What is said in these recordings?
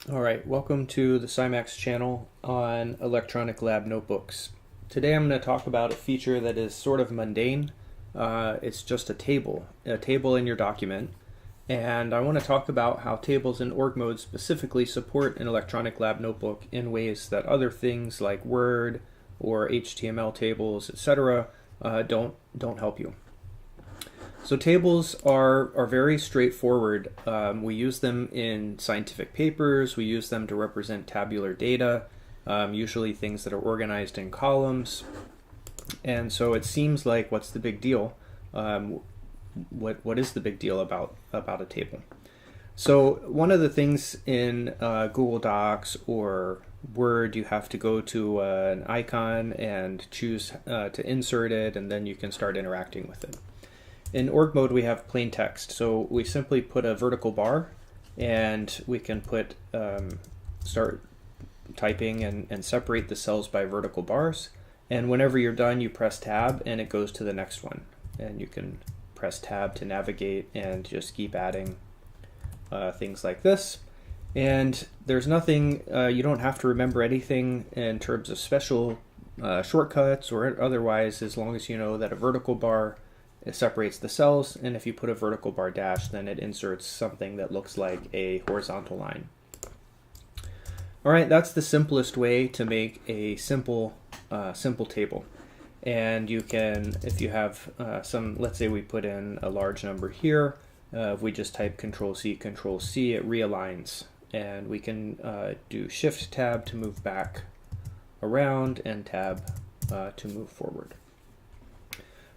All right, welcome to the SciMax channel on electronic lab notebooks. Today I'm going to talk about a feature that is sort of mundane. It's just a table in your document. And I want to talk about how tables in org mode specifically support an electronic lab notebook in ways that other things like Word or HTML tables, etc., don't help you. So tables are very straightforward. We use them in scientific papers. We use them to represent tabular data, usually things that are organized in columns. And so it seems like, what's the big deal? What is the big deal about a table? So one of the things in Google Docs or Word, you have to go to an icon and choose to insert it, and then you can start interacting with it. In org mode, we have plain text, so we simply put a vertical bar, and we can put start typing and separate the cells by vertical bars. And whenever you're done, you press tab, and it goes to the next one. And you can press tab to navigate and just keep adding things like this. And there's nothing, you don't have to remember anything in terms of special shortcuts or otherwise, as long as you know that a vertical bar, it separates the cells, and if you put a vertical bar dash, then it inserts something that looks like a horizontal line. All right, that's the simplest way to make a simple table. And you can, if you have let's say we put in a large number here, if we just type Control-C, Control-C, it realigns. And we can do Shift-Tab to move back around and Tab to move forward.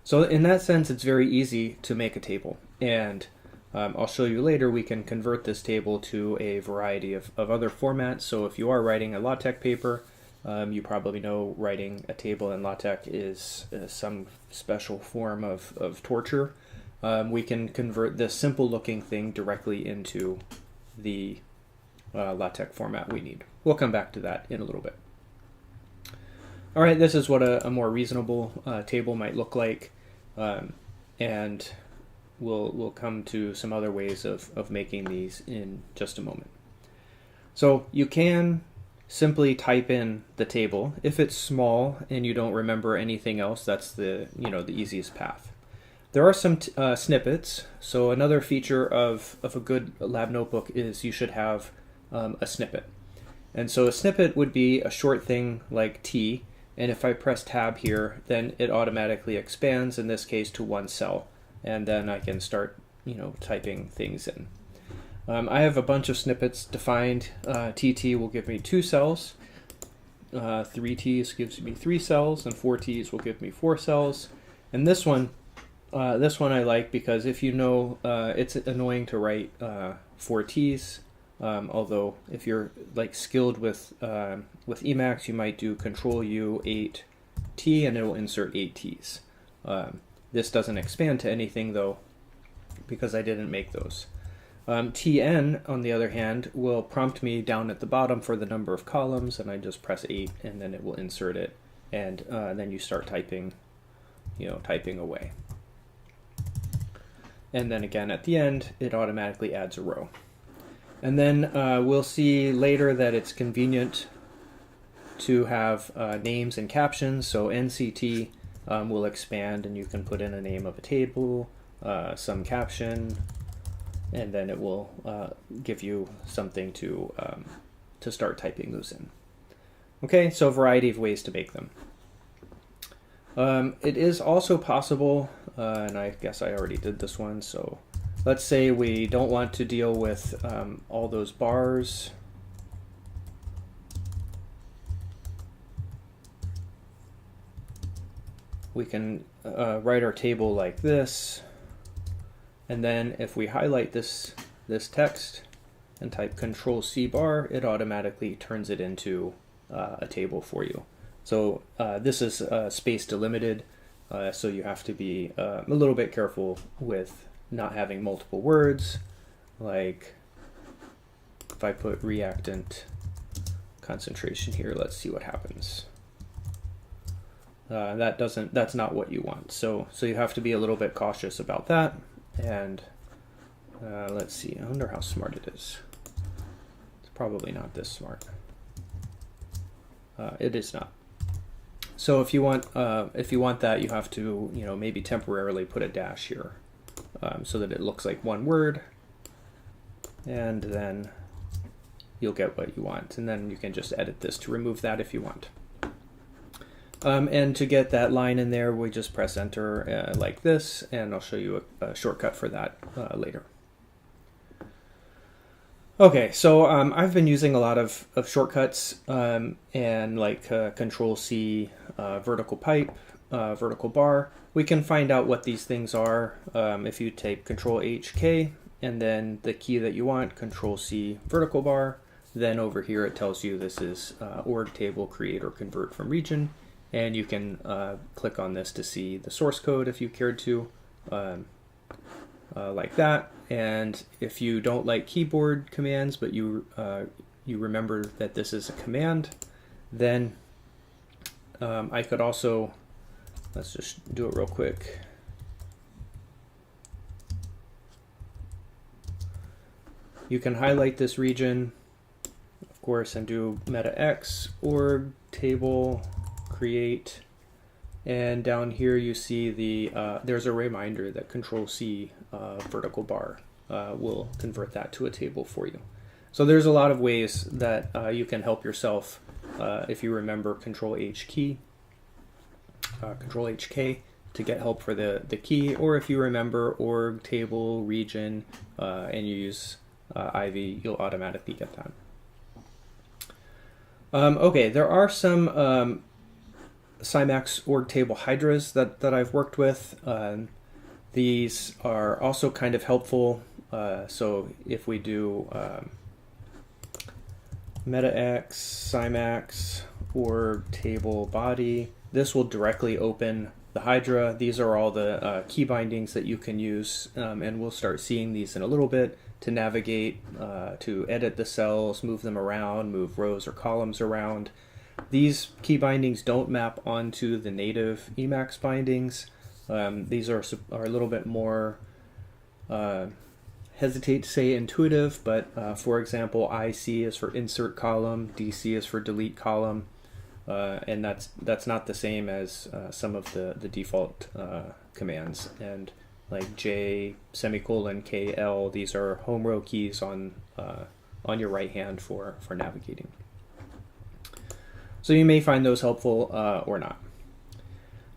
So in that sense, it's very easy to make a table. And I'll show you later, we can convert this table to a variety of other formats. So if you are writing a LaTeX paper, you probably know writing a table in LaTeX is some special form of torture. We can convert this simple looking thing directly into the LaTeX format we need. We'll come back to that in a little bit. All right, this is what a more reasonable table might look like. And we'll come to some other ways of making these in just a moment. So you can simply type in the table. If it's small and you don't remember anything else, that's the easiest path. There are some snippets. So another feature of a good lab notebook is you should have a snippet. And so a snippet would be a short thing like T. And if I press tab here, then it automatically expands, in this case, to one cell. And then I can start, typing things in. I have a bunch of snippets defined. TT will give me 2 cells. 3Ts gives me 3 cells, and 4Ts will give me 4 cells. And this one I like because if you know, it's annoying to write 4Ts. Although if you're skilled with Emacs, you might do Control-U 8T and it will insert 8 Ts. This doesn't expand to anything though, because I didn't make those. TN, on the other hand, will prompt me down at the bottom for the number of columns, and I just press 8 and then it will insert it, and then you start typing, typing away. And then again at the end, it automatically adds a row. And then we'll see later that it's convenient to have names and captions. So NCT will expand, and you can put in a name of a table, some caption, and then it will give you something to start typing those in. Okay, so a variety of ways to make them. It is also possible, and I guess I already did this one, so let's say we don't want to deal with all those bars. We can write our table like this, and then if we highlight this text and type Control-C bar, it automatically turns it into a table for you. So this is space delimited, so you have to be a little bit careful with not having multiple words. Like if I put reactant concentration here, let's see what happens. That's not what you want. So you have to be a little bit cautious about that. And let's see, I wonder how smart it is. Let's probably not this smart. It is not. So if you want that, you have to, maybe temporarily put a dash here, so that it looks like one word, and then you'll get what you want. And then you can just edit this to remove that if you want. And to get that line in there, we just press enter like this, and I'll show you a shortcut for that later. Okay, so I've been using a lot of shortcuts, and like Control C, vertical pipe, vertical bar. We can find out what these things are if you type Control H, K, and then the key that you want, Control C, vertical bar. Then over here it tells you this is org table create or convert from region, and you can click on this to see the source code if you cared to, like that. And if you don't like keyboard commands, but you remember that this is a command, then I could also, let's just do it real quick. You can highlight this region, of course, and do meta x org table create. And down here you see there's a reminder that Control C vertical bar will convert that to a table for you. So there's a lot of ways that you can help yourself if you remember Control H key, Control HK to get help for the key, or if you remember org table region and you use Ivy, you'll automatically get that. Okay, there are some Cymax org table hydras that I've worked with. These are also kind of helpful. So if we do metax Cymax org table body, this will directly open the hydra. These are all the key bindings that you can use, and we'll start seeing these in a little bit to navigate, to edit the cells, move them around, move rows or columns around. These key bindings don't map onto the native Emacs bindings. These are a little bit more, hesitate to say intuitive, but for example, IC is for insert column, DC is for delete column, and that's not the same as some of the default commands. And like J semicolon KL, these are home row keys on your right hand for navigating. So you may find those helpful or not.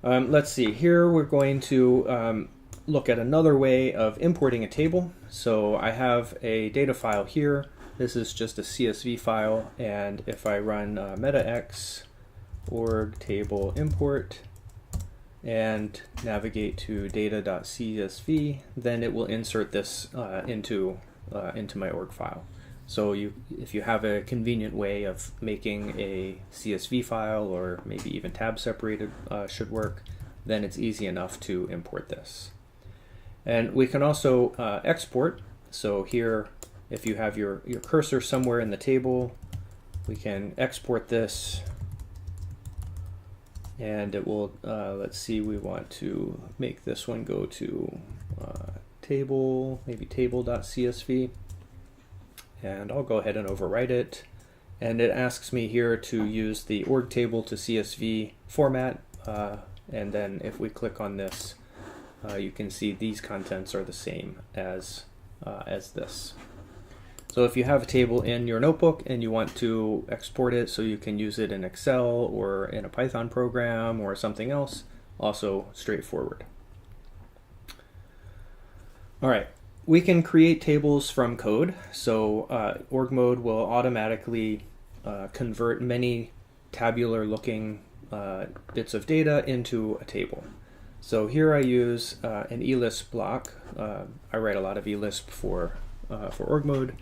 Let's see, here we're going to look at another way of importing a table. So I have a data file here. This is just a CSV file, and if I run metax org table import and navigate to data.csv, then it will insert this into my org file. So if you have a convenient way of making a CSV file, or maybe even tab separated should work, then it's easy enough to import this. And we can also export. So here, if you have your cursor somewhere in the table, we can export this, and it will, let's see, we want to make this one go to table, maybe table.csv. And I'll go ahead and overwrite it. And it asks me here to use the org table to CSV format. And then if we click on this, you can see these contents are the same as this. So if you have a table in your notebook and you want to export it so you can use it in Excel or in a Python program or something else, also straightforward. All right. We can create tables from code, so org mode will automatically convert many tabular looking bits of data into a table. So here I use an eLisp block. I write a lot of eLisp for org mode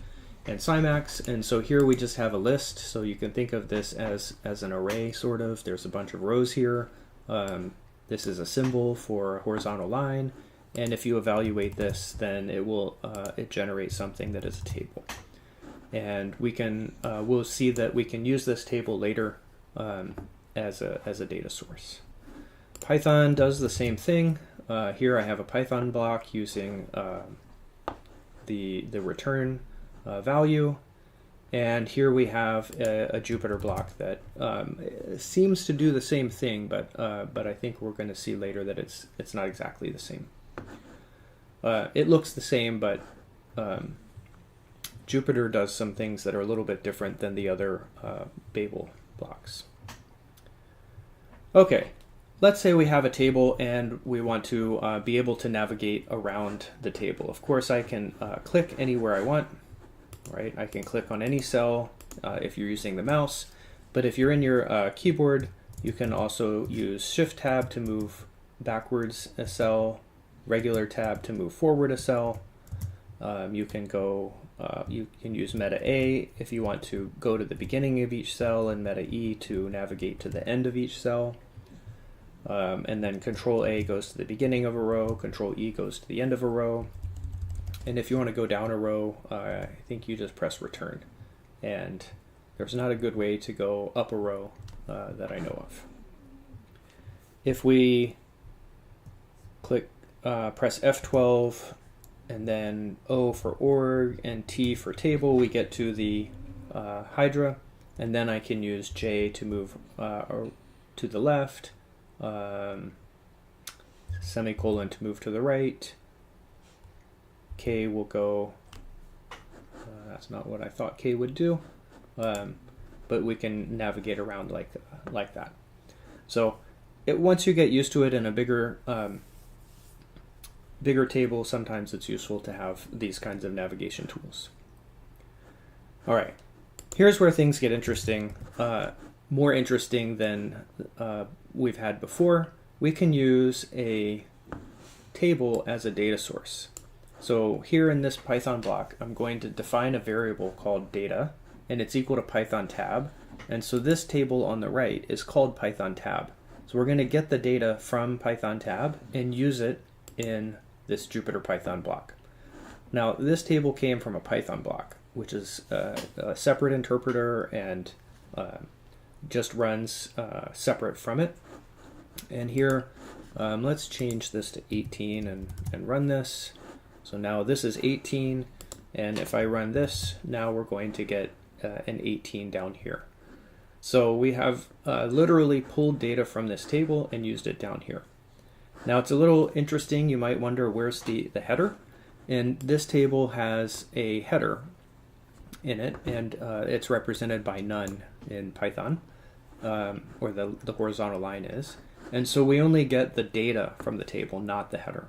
and Cymax, and so here we just have a list. So you can think of this as an array, sort of. There's a bunch of rows here. This is a symbol for a horizontal line. And if you evaluate this, then it will it generates something that is a table. And we can we'll see that we can use this table later as a data source. Python does the same thing. Here I have a Python block using the return value, And here we have a Jupyter block that seems to do the same thing, but I think we're going to see later that it's not exactly the same. It looks the same, but Jupyter does some things that are a little bit different than the other Babel blocks. Okay, let's say we have a table and we want to be able to navigate around the table. Of course, I can click anywhere I want. Right, I can click on any cell if you're using the mouse, but if you're in your keyboard, you can also use Shift Tab to move backwards a cell, regular tab to move forward a cell. You can use Meta A if you want to go to the beginning of each cell, and Meta E to navigate to the end of each cell. And then Control A goes to the beginning of a row, Control E goes to the end of a row. And if you want to go down a row, I think you just press return. And there's not a good way to go up a row that I know of. If we press F12 and then O for org and T for table, we get to the Hydra. And then I can use J to move to the left, semicolon to move to the right. K will go, that's not what I thought K would do, but we can navigate around like that. So once you get used to it in a bigger table, sometimes it's useful to have these kinds of navigation tools. All right, here's where things get interesting, more interesting than we've had before. We can use a table as a data source. So here in this Python block, I'm going to define a variable called data, and it's equal to Python tab. And so this table on the right is called Python tab. So we're going to get the data from Python tab and use it in this Jupyter Python block. Now, this table came from a Python block, which is a separate interpreter and just runs separate from it. And here, let's change this to 18 and run this. So now this is 18, and if I run this, now we're going to get an 18 down here. So we have literally pulled data from this table and used it down here. Now it's a little interesting. You might wonder, where's the header? And this table has a header in it, and it's represented by none in Python, or the horizontal line is. And so we only get the data from the table, not the header.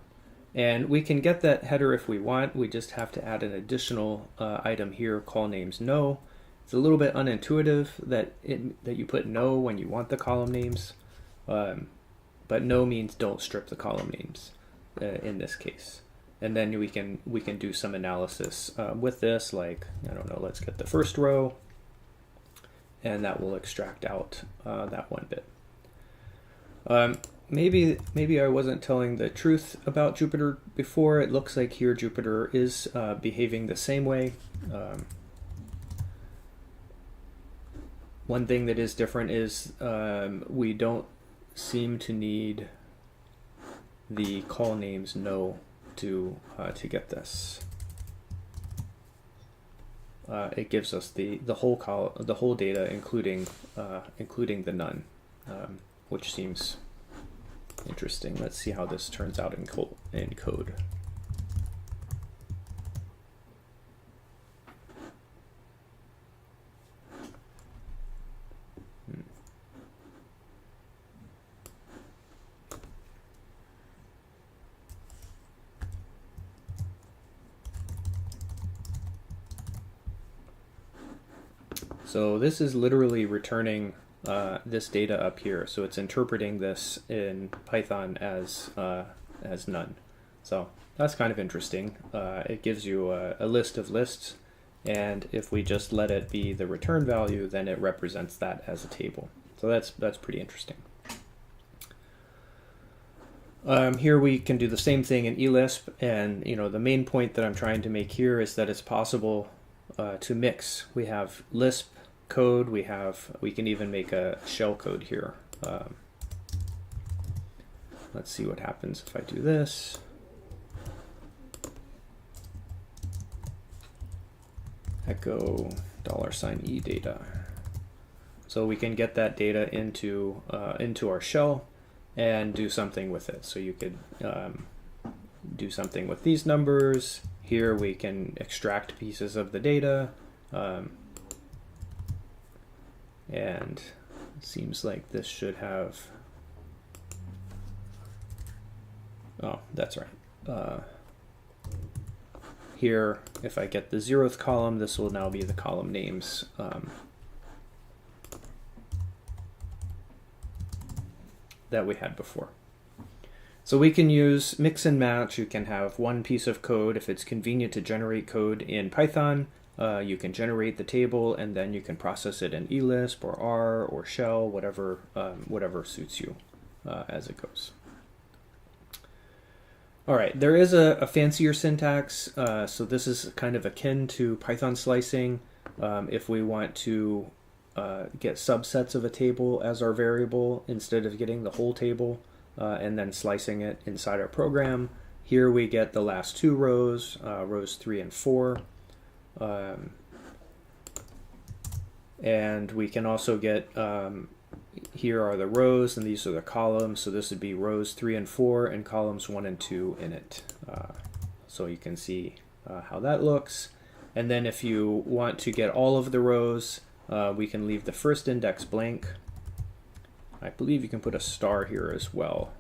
And we can get that header if we want. We just have to add an additional item here, call names no. It's a little bit unintuitive that you put no when you want the column names, but no means don't strip the column names in this case. And then we can do some analysis with this, like, I don't know, let's get the first row, and that will extract out that one bit. Maybe I wasn't telling the truth about Jupyter before. It looks like here Jupyter is behaving the same way. One thing that is different is we don't seem to need the call names no to get this. It gives us the whole data, including the none, which seems interesting. Let's see how this turns out in code. So this is literally returning this data up here. So it's interpreting this in Python as none. So that's kind of interesting. It gives you a list of lists, and if we just let it be the return value, then it represents that as a table. So that's pretty interesting. Here we can do the same thing in eLisp, and the main point that I'm trying to make here is that it's possible to mix. We have Lisp code, we can even make a shell code here. Let's see what happens if I do this. Echo $e data. So we can get that data into our shell and do something with it. So you could do something with these numbers. Here we can extract pieces of the data. And it seems like this should have, oh, that's right. Here, if I get the 0th column, this will now be the column names. That we had before. So we can use mix and match. You can have one piece of code. If it's convenient to generate code in Python, you can generate the table and then you can process it in eLisp or R or Shell, whatever suits you as it goes. All right, there is a fancier syntax. So this is kind of akin to Python slicing. If we want to get subsets of a table as our variable instead of getting the whole table and then slicing it inside our program. Here we get the last 2 rows, rows 3 and 4. And we can also get, here are the rows and these are the columns. So this would be rows 3 and 4 and columns 1 and 2 in it. So you can see how that looks. And then if you want to get all of the rows, we can leave the first index blank. I believe you can put a star here as well.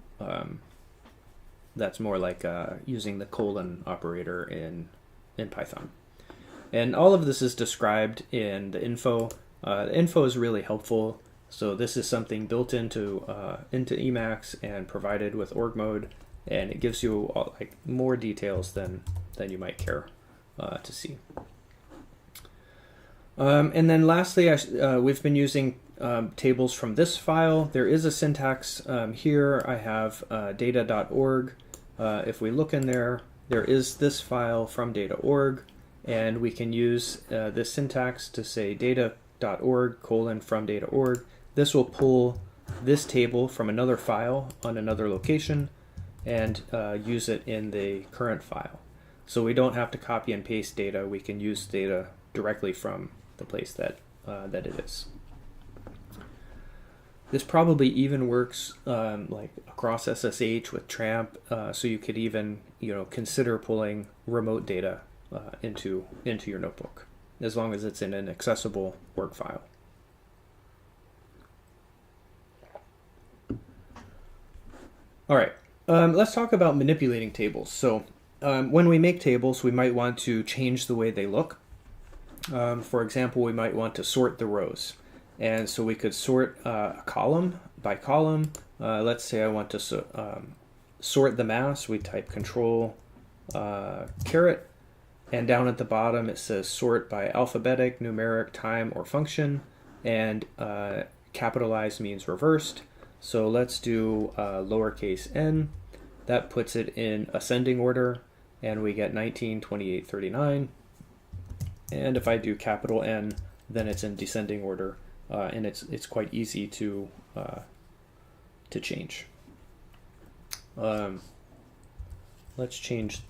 That's more like using the colon operator in Python. And all of this is described in the info. The info is really helpful. So this is something built into Emacs and provided with org mode, and it gives you like more details than you might care to see. And then lastly, we've been using tables from this file. There is a syntax here. I have data.org. If we look in there, there is this file from data.org, and we can use this syntax to say data.org : from data.org. This will pull this table from another file on another location and use it in the current file. So we don't have to copy and paste data. We can use data directly from the place that it is. This probably even works like across SSH with Tramp, so you could even consider pulling remote data into your notebook, as long as it's in an accessible work file. All right, let's talk about manipulating tables. So when we make tables, we might want to change the way they look. For example, we might want to sort the rows. And so we could sort a column by column. Let's say I want to sort the mass. We type control caret, and down at the bottom it says sort by alphabetic, numeric, time, or function, and capitalized means reversed. So let's do lowercase n. That puts it in ascending order, and we get 19, 28, 39. And if I do capital N, then it's in descending order, and it's quite easy to change. Let's change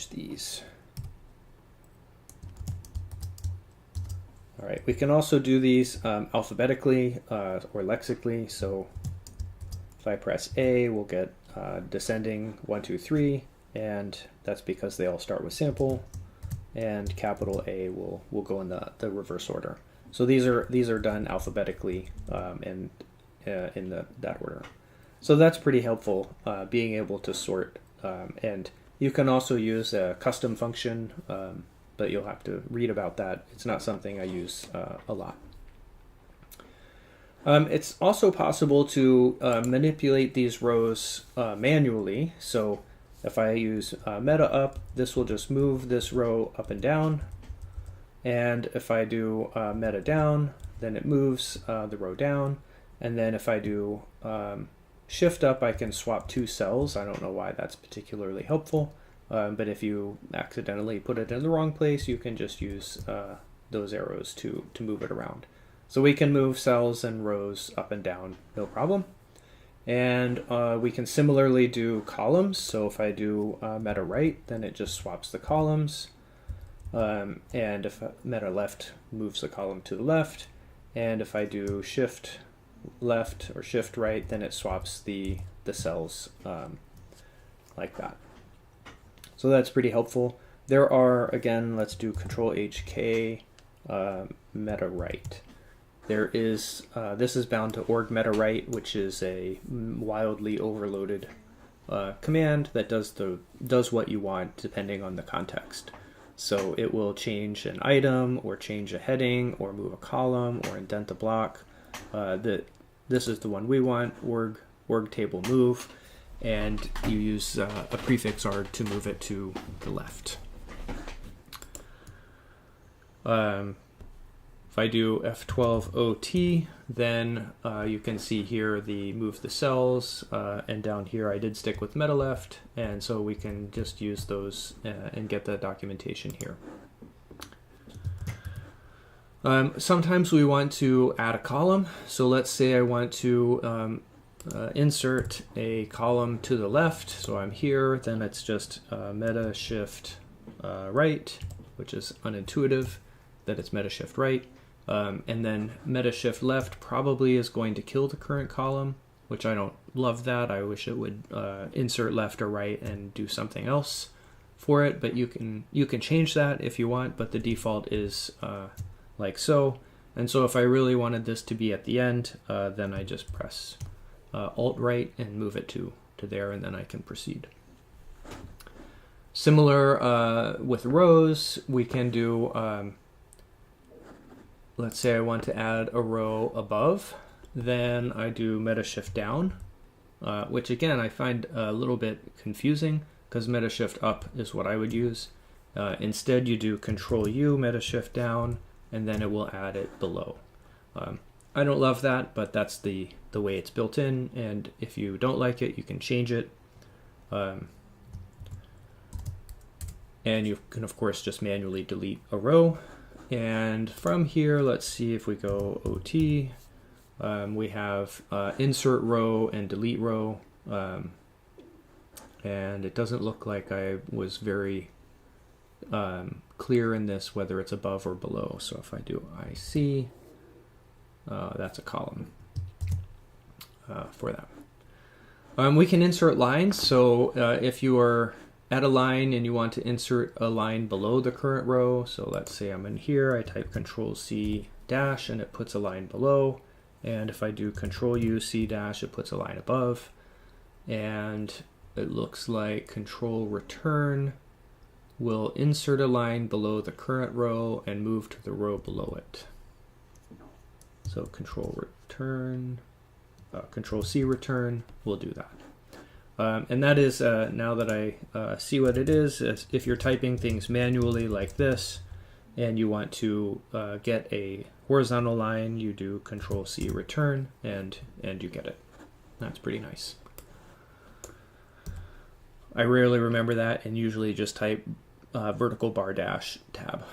these. All right, we can also do these alphabetically or lexically. So if I press A, we'll get descending 1, 2, 3, and that's because they all start with sample. And capital A will go in the reverse order. So these are done alphabetically and in that order. So that's pretty helpful, being able to sort. And you can also use a custom function, but you'll have to read about that. It's not something I use a lot. It's also possible to manipulate these rows manually. So if I use meta up, this will just move this row up and down. And if I do meta down, then it moves the row down. And then if I do shift up, I can swap 2 cells. I don't know why that's particularly helpful. But if you accidentally put it in the wrong place, you can just use those arrows to move it around. So we can move cells and rows up and down, no problem. And we can similarly do columns. So if I do meta right, then it just swaps the columns. and if meta left moves the column to the left, and if I do shift left or shift right, then it swaps the cells like that. So that's pretty helpful. There are, again, let's do Control HK, meta right. There is, this is bound to org meta right, which is a wildly overloaded command that does what you want depending on the context. So it will change an item, or change a heading, or move a column, or indent a block. This is the one we want, org table move, and you use a prefix arg to move it to the left. If I do F12 OT, then you can see here the move the cells, and down here I did stick with meta left, and so we can just use those and get the documentation here. Sometimes we want to add a column, so let's say I want to insert a column to the left, so I'm here, then it's just meta shift right, which is unintuitive that it's meta shift right. And then meta shift left probably is going to kill the current column, which I don't love that. I wish it would insert left or right and do something else for it, but you can change that if you want, but the default is like so. And so if I really wanted this to be at the end, then I just press Alt right and move it to there, and then I can proceed. Similar with rows, we can do let's say I want to add a row above, then I do meta shift down, which again I find a little bit confusing because meta shift up is what I would use. Instead you do Control U, meta shift down, and then it will add it below. I don't love that, but that's the way it's built in, and if you don't like it, you can change it. And you can of course just manually delete a row. And from here, let's see if we go OT, we have insert row and delete row, and it doesn't look like I was very clear in this whether it's above or below. So if I do IC, that's a column for that. We can insert lines, so if you are at a line and you want to insert a line below the current row, so let's say I'm in here, I type Control C dash and it puts a line below, and if I do Control U C dash, it puts a line above, and it looks like Control return will insert a line below the current row and move to the row below it. So Control return, Control C return will do that. And that is, now that I see what it is, if you're typing things manually like this, and you want to get a horizontal line, you do Control C return, and you get it. That's pretty nice. I rarely remember that, and usually just type vertical bar dash tab.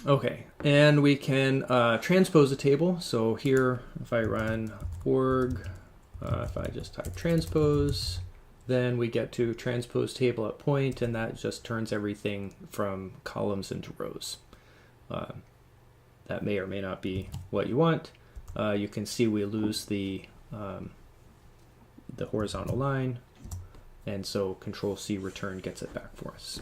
Okay, and we can transpose a table. So here, if I run org, if I just type transpose, then we get to transpose table at point, and that just turns everything from columns into rows. That may or may not be what you want. You can see we lose the horizontal line, and so Control C return gets it back for us.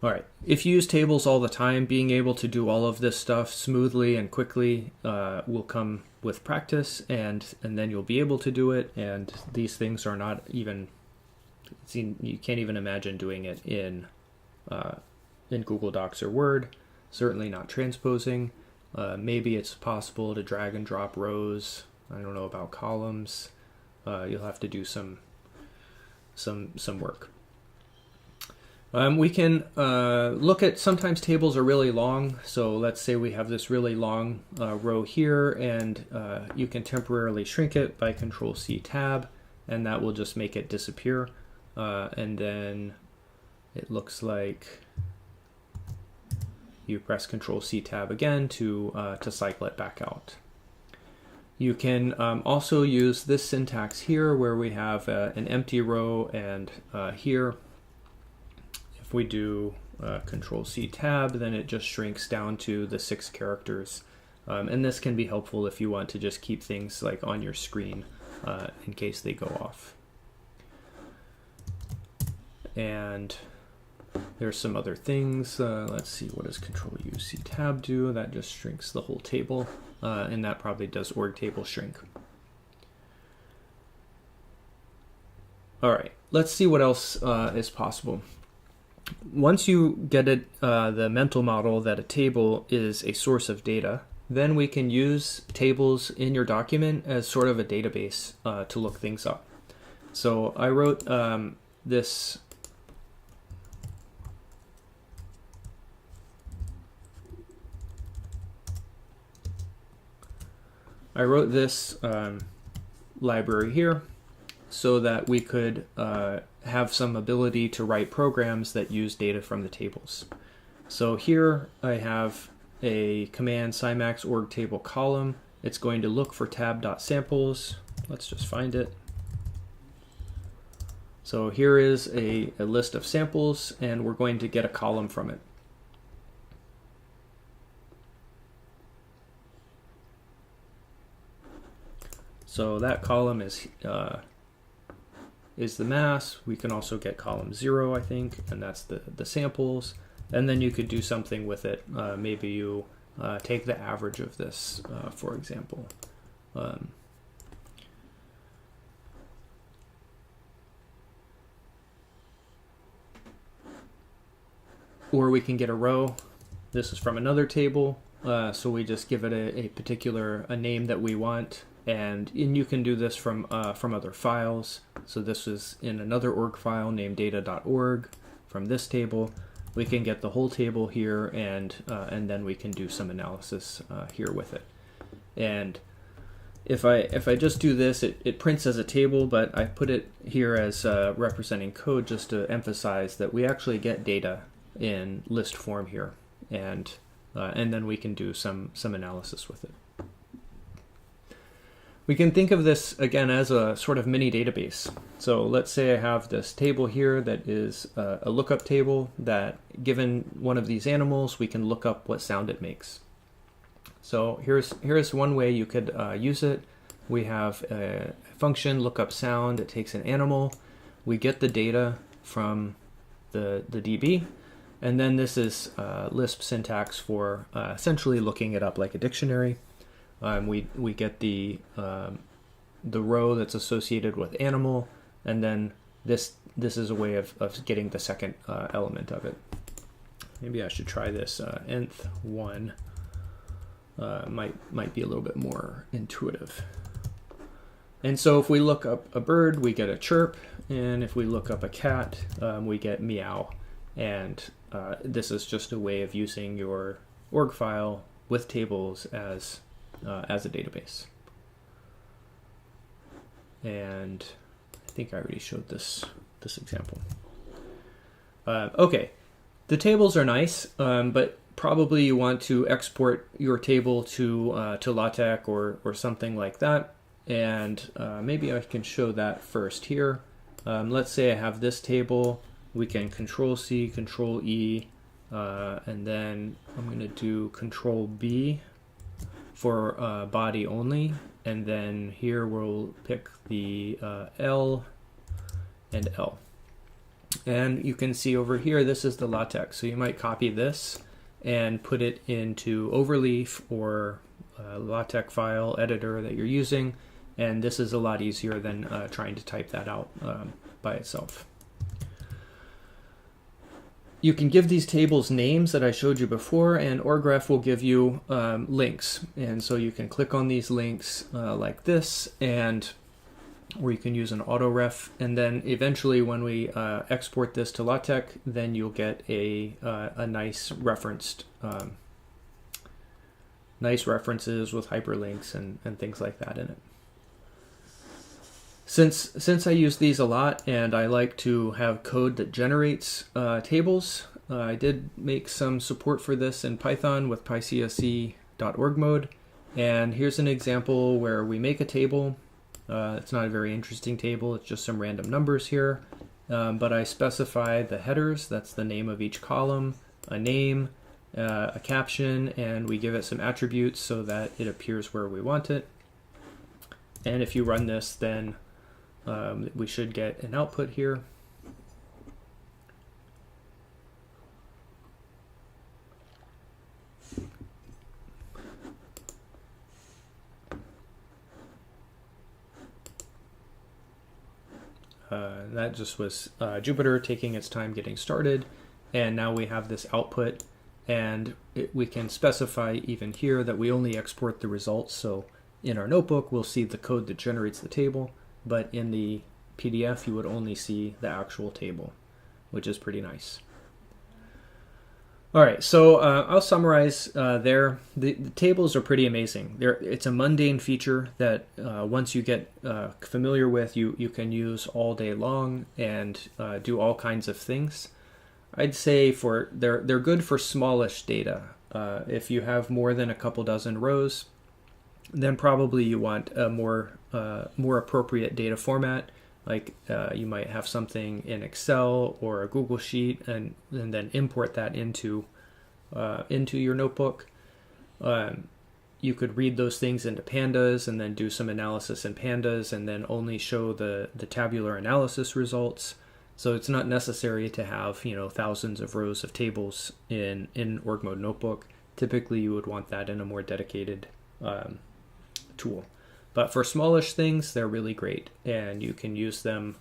All right, if you use tables all the time, being able to do all of this stuff smoothly and quickly will come with practice, and then you'll be able to do it, and these things are not even, you can't even imagine doing it in Google Docs or Word, certainly not transposing. Maybe it's possible to drag and drop rows. I don't know about columns. You'll have to do some work. We can look at, sometimes tables are really long, so let's say we have this really long row here, and you can temporarily shrink it by Control C tab, and that will just make it disappear. And then it looks like you press Control C tab again to cycle it back out. You can also use this syntax here where we have an empty row, and here If we do Control C tab, then it just shrinks down to the 6 characters. And this can be helpful if you want to just keep things like on your screen in case they go off. And there's some other things. Let's see, what does Control U C tab do? That just shrinks the whole table, and that probably does org table shrink. All right, let's see what else is possible. Once you get the mental model that a table is a source of data, then we can use tables in your document as sort of a database to look things up. So I wrote this library here so that we could have some ability to write programs that use data from the tables. So here I have a command Cymax org table column. It's going to look for tab.samples. Let's just find it. So here is a list of samples, and we're going to get a column from it. So that column is the mass. We can also get column 0, I think, and that's the samples. And then you could do something with it. Maybe you take the average of this, for example. Or we can get a row. This is from another table, so we just give it a particular name that we want. And you can do this from other files. So this is in another org file named data.org from this table. We can get the whole table here, and then we can do some analysis here with it. And if I just do this, it prints as a table, but I put it here as representing code just to emphasize that we actually get data in list form here, and then we can do some analysis with it. We can think of this again as a sort of mini database. So let's say I have this table here that is a lookup table that, given one of these animals, we can look up what sound it makes. So here's one way you could use it. We have a function lookup sound. It takes an animal. We get the data from the DB, and then this is Lisp syntax for essentially looking it up like a dictionary. We get the row that's associated with animal, and then this is a way of getting the second element of it. Maybe I should try this nth one. Might be a little bit more intuitive. And so if we look up a bird, we get a chirp, and if we look up a cat, we get meow. And this is just a way of using your org file with tables as a database. And I think I already showed this example. Okay, the tables are nice, but probably you want to export your table to LaTeX or something like that. And maybe I can show that first here. Let's say I have this table. We can Control C, Control E, and then I'm going to do Control B for body only, and then here we'll pick the L and L. And you can see over here, this is the LaTeX. So you might copy this and put it into Overleaf or LaTeX file editor that you're using, and this is a lot easier than trying to type that out by itself. You can give these tables names that I showed you before, and OrgRef will give you links. And so you can click on these links like this, or you can use an autoref. And then eventually when we export this to LaTeX, then you'll get a nice referenced, nice references with hyperlinks and things like that in it. Since I use these a lot and I like to have code that generates tables, I did make some support for this in Python with pycsc.org mode. And here's an example where we make a table. It's not a very interesting table, it's just some random numbers here. but I specify the headers, that's the name of each column, a name, a caption, and we give it some attributes so that it appears where we want it. And if you run this, then we should get an output here. That just was Jupyter taking its time getting started, and now we have this output, and we can specify even here that we only export the results. So in our notebook we'll see the code that generates the table, but in the PDF you would only see the actual table, which is pretty nice. All right, so I'll summarize there. The tables are pretty amazing. It's a mundane feature that once you get familiar with, you can use all day long and do all kinds of things. I'd say they're good for smallish data. If you have more than a couple dozen rows, then probably you want a more appropriate data format. Like you might have something in Excel or a Google Sheet, and then import that into your notebook. You could read those things into pandas and then do some analysis in pandas and then only show the tabular analysis results. So it's not necessary to have thousands of rows of tables in org mode notebook. Typically you would want that in a more dedicated tool. But for smallish things, they're really great, and you can use them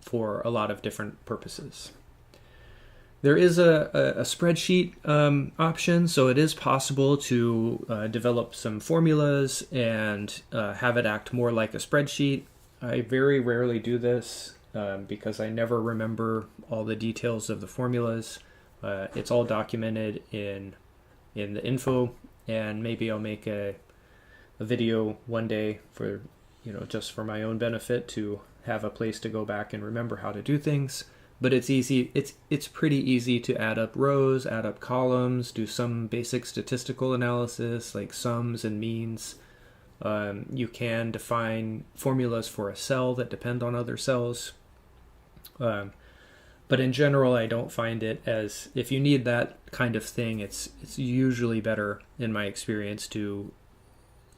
for a lot of different purposes. There is a spreadsheet option, so it is possible to develop some formulas and have it act more like a spreadsheet. I very rarely do this because I never remember all the details of the formulas. It's all documented in the info, and maybe I'll make a video one day for just for my own benefit to have a place to go back and remember how to do things. But it's easy. It's pretty easy to add up rows, add up columns, do some basic statistical analysis like sums and means. You can define formulas for a cell that depend on other cells. But in general, I don't find it as, if you need that kind of thing, it's usually better, in my experience, to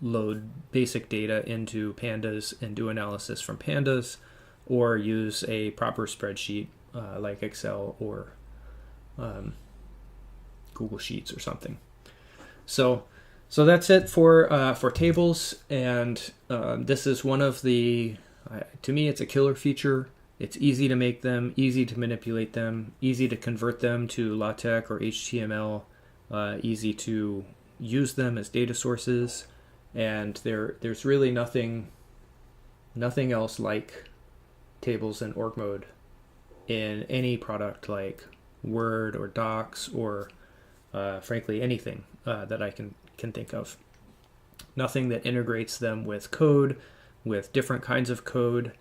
load basic data into pandas and do analysis from pandas, or use a proper spreadsheet like Excel or Google Sheets or something. So that's it for tables, and this is one of the, to me, it's a killer feature. It's easy to make them, easy to manipulate them, easy to convert them to LaTeX or HTML, easy to use them as data sources, and there's really nothing else like tables in org mode in any product like Word or Docs or frankly anything that I can think of. Nothing that integrates them with code, with different kinds of code,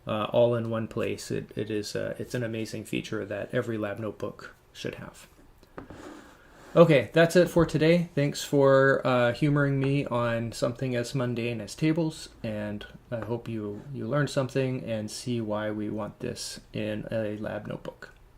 all in one place. It's an amazing feature that every lab notebook should have. Okay, that's it for today. Thanks for humoring me on something as mundane as tables, and I hope you learned something and see why we want this in a lab notebook.